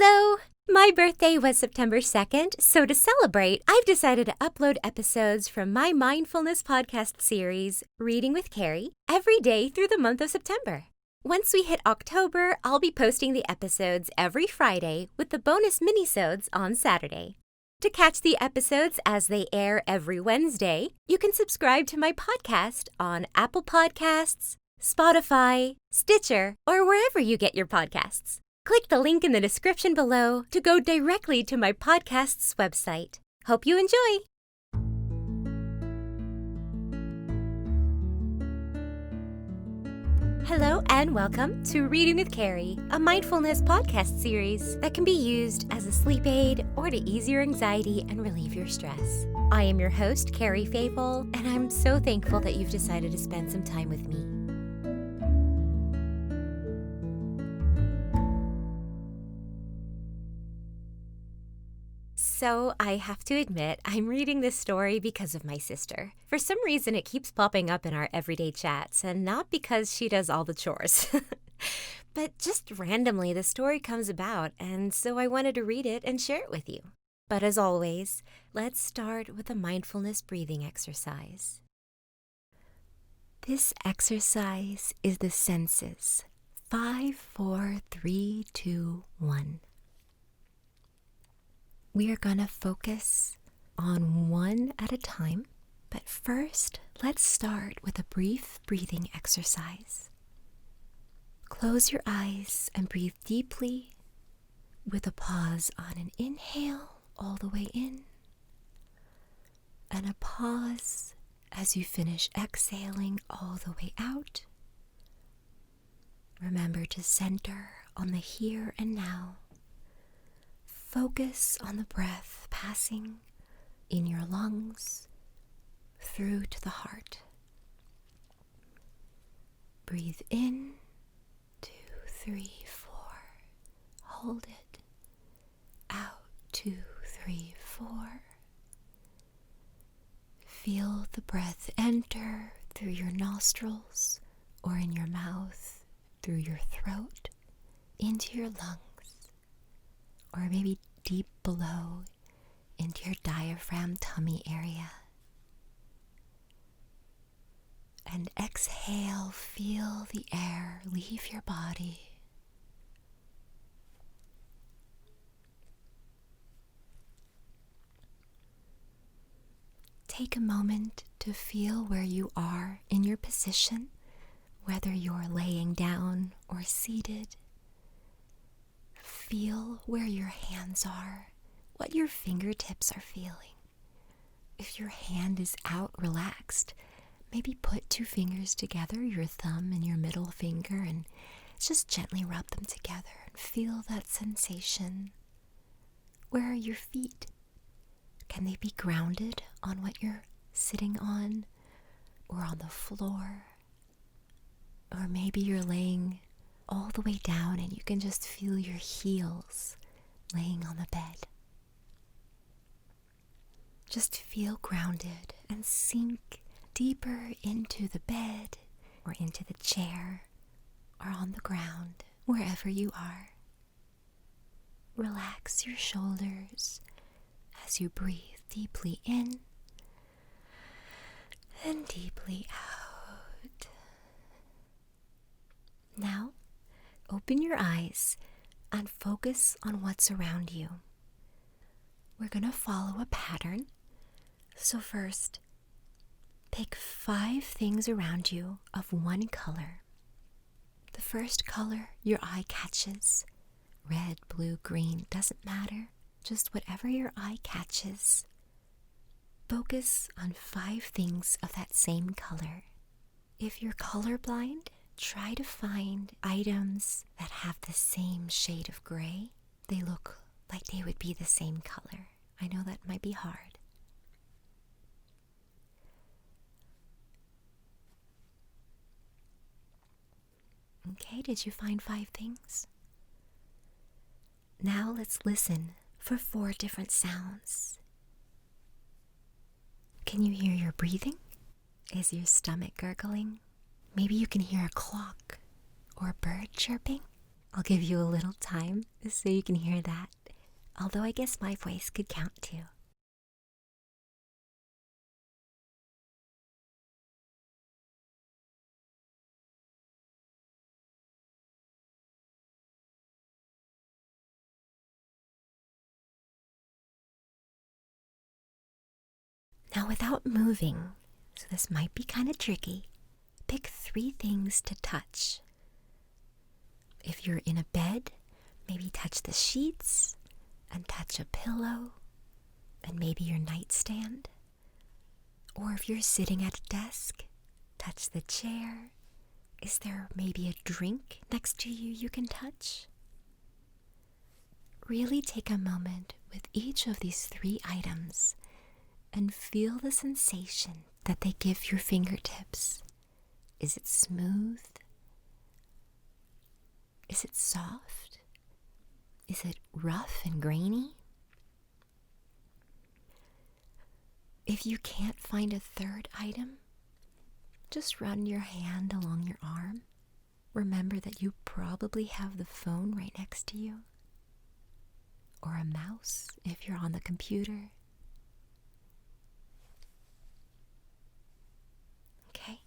Hello! My birthday was September 2nd, so to celebrate, I've decided to upload episodes from my Mindfulness Podcast series, Reading with Cari, every day through the month of September. Once we hit October, I'll be posting the episodes every Friday with the bonus minisodes on Saturday. To catch the episodes as they air every Wednesday, you can subscribe to my podcast on Apple Podcasts, Spotify, Stitcher, or wherever you get your podcasts. Click the link in the description below to go directly to my podcast's website. Hope you enjoy! Hello and welcome to Reading with Cari, a mindfulness podcast series that can be used as a sleep aid or to ease your anxiety and relieve your stress. I am your host, Cari Favole, and I'm so thankful that you've decided to spend some time with me. So I have to admit, I'm reading this story because of my sister. For some reason, it keeps popping up in our everyday chats, and not because she does all the chores. But just randomly, the story comes about, and so I wanted to read it and share it with you. But as always, let's start with a mindfulness breathing exercise. This exercise is the senses. 5, 4, 3, 2, 1. We are going to focus on one at a time, but first, let's start with a brief breathing exercise. Close your eyes and breathe deeply with a pause on an inhale all the way in, and a pause as you finish exhaling all the way out. Remember to center on the here and now. Focus on the breath passing in your lungs through to the heart. Breathe in, 2, 3, 4. Hold it. Out, 2, 3, 4. Feel the breath enter through your nostrils or in your mouth, through your throat, into your lungs. Or maybe deep below into your diaphragm tummy area. And exhale, feel the air leave your body. Take a moment to feel where you are in your position, whether you're laying down or seated. Feel where your hands are, what your fingertips are feeling. If your hand is out relaxed, maybe put 2 fingers together, your thumb and your middle finger, and just gently rub them together and feel that sensation. Where are your feet? Can they be grounded on what you're sitting on or on the floor? Or maybe you're laying all the way down and you can just feel your heels laying on the bed. Just feel grounded and sink deeper into the bed or into the chair or on the ground, wherever you are. Relax your shoulders as you breathe deeply in and deeply out. Now, open your eyes and focus on what's around you. We're going to follow a pattern. So first, pick 5 things around you of one color. The first color your eye catches, red, blue, green, doesn't matter. Just whatever your eye catches. Focus on 5 things of that same color. If you're colorblind, try to find items that have the same shade of gray. They look like they would be the same color. I know that might be hard. Okay, did you find 5 things? Now let's listen for 4 different sounds. Can you hear your breathing? Is your stomach gurgling? Maybe you can hear a clock or a bird chirping. I'll give you a little time so you can hear that, although I guess my voice could count too. Now, without moving, so this might be kind of tricky, pick 3 things to touch. If you're in a bed, maybe touch the sheets and touch a pillow and maybe your nightstand. Or if you're sitting at a desk, touch the chair. Is there maybe a drink next to you can touch? Really take a moment with each of these 3 items and feel the sensation that they give your fingertips. Is it smooth? Is it soft? Is it rough and grainy? If you can't find a 3rd item, just run your hand along your arm. Remember that you probably have the phone right next to you, or a mouse if you're on the computer. Okay?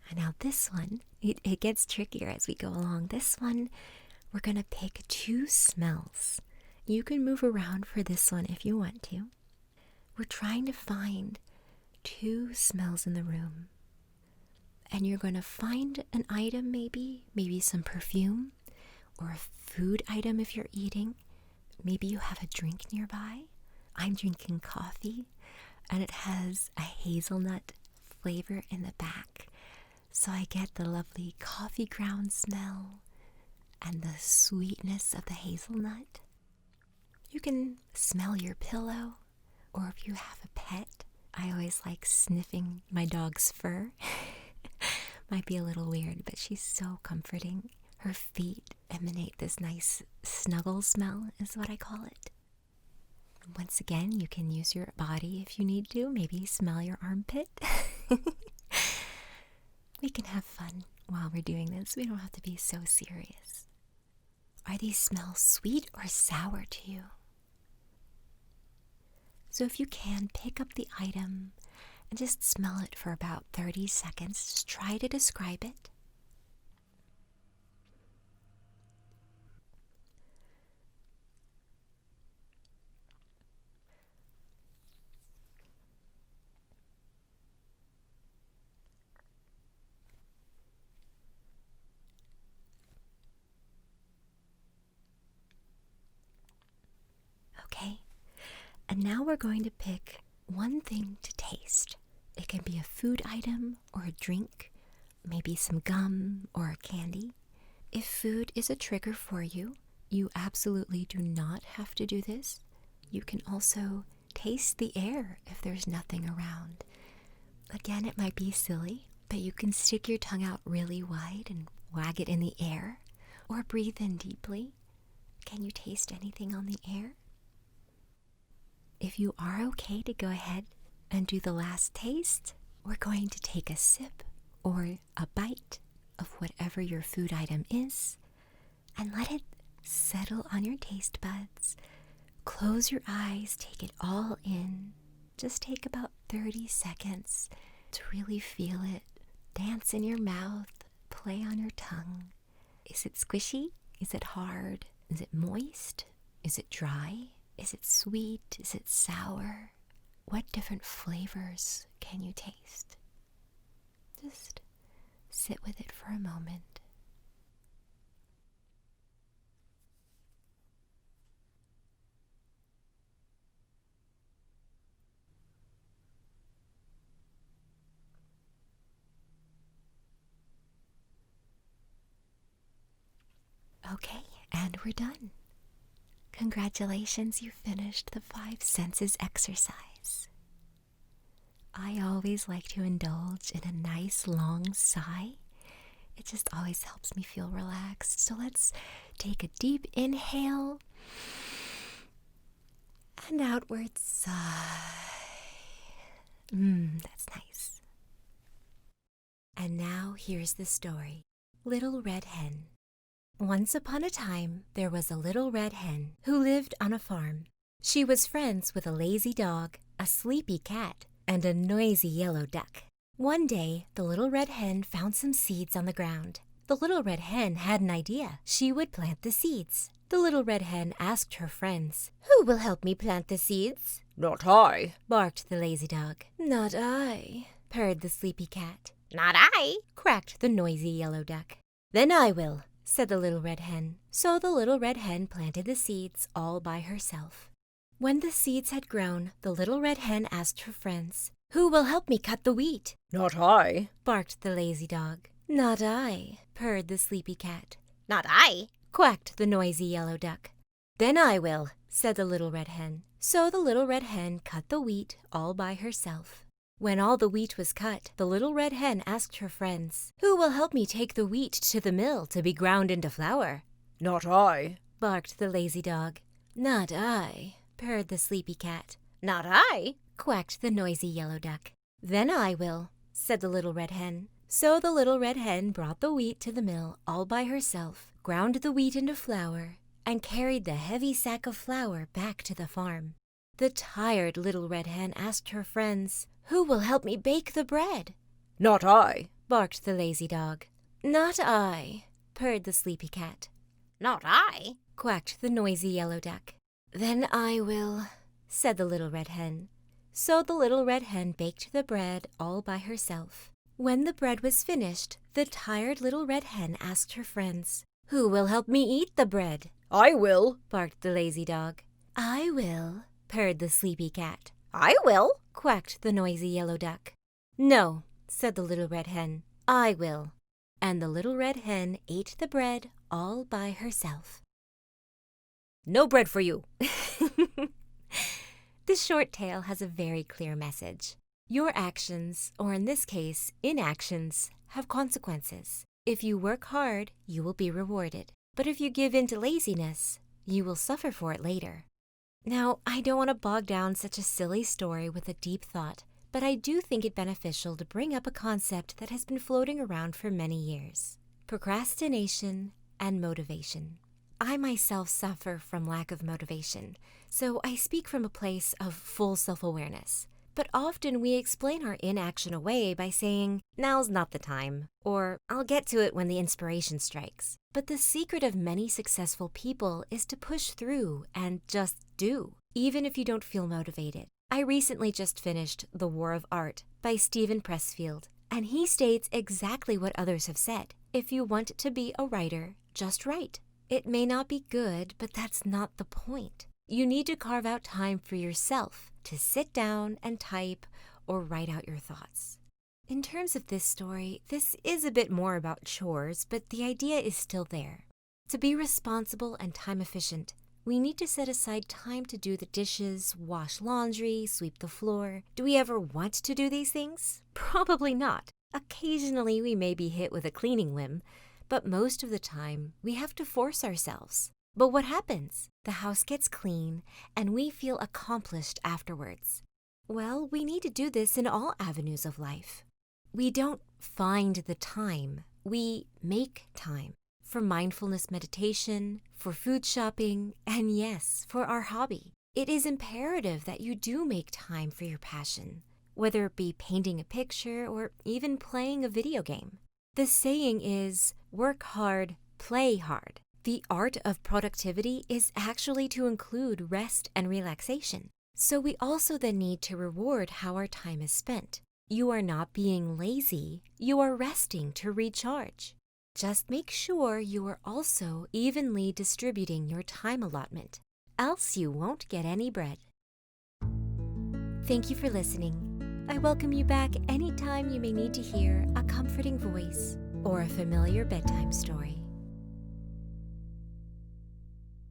And now this one, it gets trickier as we go along. This one, we're going to pick 2 smells. You can move around for this one if you want to. We're trying to find 2 smells in the room. And you're going to find an item maybe some perfume, or a food item if you're eating. Maybe you have a drink nearby. I'm drinking coffee, and it has a hazelnut flavor in the back. So I get the lovely coffee ground smell and the sweetness of the hazelnut. You can smell your pillow, or if you have a pet, I always like sniffing my dog's fur. Might be a little weird, but she's so comforting. Her feet emanate this nice snuggle smell, is what I call it. Once again, you can use your body if you need to. Maybe smell your armpit. We can have fun while we're doing this. We don't have to be so serious. Are these smells sweet or sour to you? So if you can, pick up the item and just smell it for about 30 seconds. Just try to describe it. Okay, and now we're going to pick one thing to taste. It can be a food item or a drink, maybe some gum or a candy. If food is a trigger for you, you absolutely do not have to do this. You can also taste the air if there's nothing around. Again, it might be silly, but you can stick your tongue out really wide and wag it in the air, or breathe in deeply. Can you taste anything on the air? If you are okay to go ahead and do the last taste, we're going to take a sip or a bite of whatever your food item is and let it settle on your taste buds. Close your eyes, take it all in. Just take about 30 seconds to really feel it. Dance in your mouth, play on your tongue. Is it squishy? Is it hard? Is it moist? Is it dry? Is it sweet? Is it sour? What different flavors can you taste? Just sit with it for a moment. Okay, and we're done. Congratulations, you finished the 5 senses exercise. I always like to indulge in a nice long sigh. It just always helps me feel relaxed. So let's take a deep inhale and outward sigh. That's nice. And now here's the story. Little Red Hen. Once upon a time, there was a little red hen who lived on a farm. She was friends with a lazy dog, a sleepy cat, and a noisy yellow duck. One day, the little red hen found some seeds on the ground. The little red hen had an idea. She would plant the seeds. The little red hen asked her friends, "Who will help me plant the seeds?" "Not I," barked the lazy dog. "Not I," purred the sleepy cat. "Not I," quacked the noisy yellow duck. "Then I will," said the little red hen. So the little red hen planted the seeds all by herself. When the seeds had grown, the little red hen asked her friends, "Who will help me cut the wheat?" "Not I," barked the lazy dog. "Not I," purred the sleepy cat. "Not I," quacked the noisy yellow duck. "Then I will," said the little red hen. So the little red hen cut the wheat all by herself. When all the wheat was cut, the little red hen asked her friends, "Who will help me take the wheat to the mill to be ground into flour?" "Not I," barked the lazy dog. "Not I," purred the sleepy cat. "Not I," quacked the noisy yellow duck. "Then I will," said the little red hen. So the little red hen brought the wheat to the mill all by herself, ground the wheat into flour, and carried the heavy sack of flour back to the farm. The tired little red hen asked her friends, "Who will help me bake the bread?" "Not I," barked the lazy dog. "Not I," purred the sleepy cat. "Not I," quacked the noisy yellow duck. "Then I will," said the little red hen. So the little red hen baked the bread all by herself. When the bread was finished, the tired little red hen asked her friends, "Who will help me eat the bread?" "I will," barked the lazy dog. "I will," purred the sleepy cat. "I will," quacked the noisy yellow duck. "No," said the little red hen. "I will." And the little red hen ate the bread all by herself. "No bread for you." This short tale has a very clear message. Your actions, or in this case, inactions, have consequences. If you work hard, you will be rewarded. But if you give in to laziness, you will suffer for it later. Now, I don't want to bog down such a silly story with a deep thought, but I do think it beneficial to bring up a concept that has been floating around for many years: procrastination and motivation. I myself suffer from lack of motivation, so I speak from a place of full self-awareness. But often we explain our inaction away by saying, "Now's not the time," or "I'll get to it when the inspiration strikes." But the secret of many successful people is to push through and just do, even if you don't feel motivated. I recently just finished The War of Art by Steven Pressfield, and he states exactly what others have said. If you want to be a writer, just write. It may not be good, but that's not the point. You need to carve out time for yourself to sit down and type or write out your thoughts. In terms of this story, this is a bit more about chores, but the idea is still there. To be responsible and time efficient, we need to set aside time to do the dishes, wash laundry, sweep the floor. Do we ever want to do these things? Probably not. Occasionally we may be hit with a cleaning whim, but most of the time we have to force ourselves. But what happens? The house gets clean and we feel accomplished afterwards. Well, we need to do this in all avenues of life. We don't find the time, we make time. For mindfulness meditation, for food shopping, and yes, for our hobby. It is imperative that you do make time for your passion, whether it be painting a picture or even playing a video game. The saying is, work hard, play hard. The art of productivity is actually to include rest and relaxation. So we also then need to reward how our time is spent. You are not being lazy, you are resting to recharge. Just make sure you are also evenly distributing your time allotment, else you won't get any bread. Thank you for listening. I welcome you back anytime you may need to hear a comforting voice or a familiar bedtime story.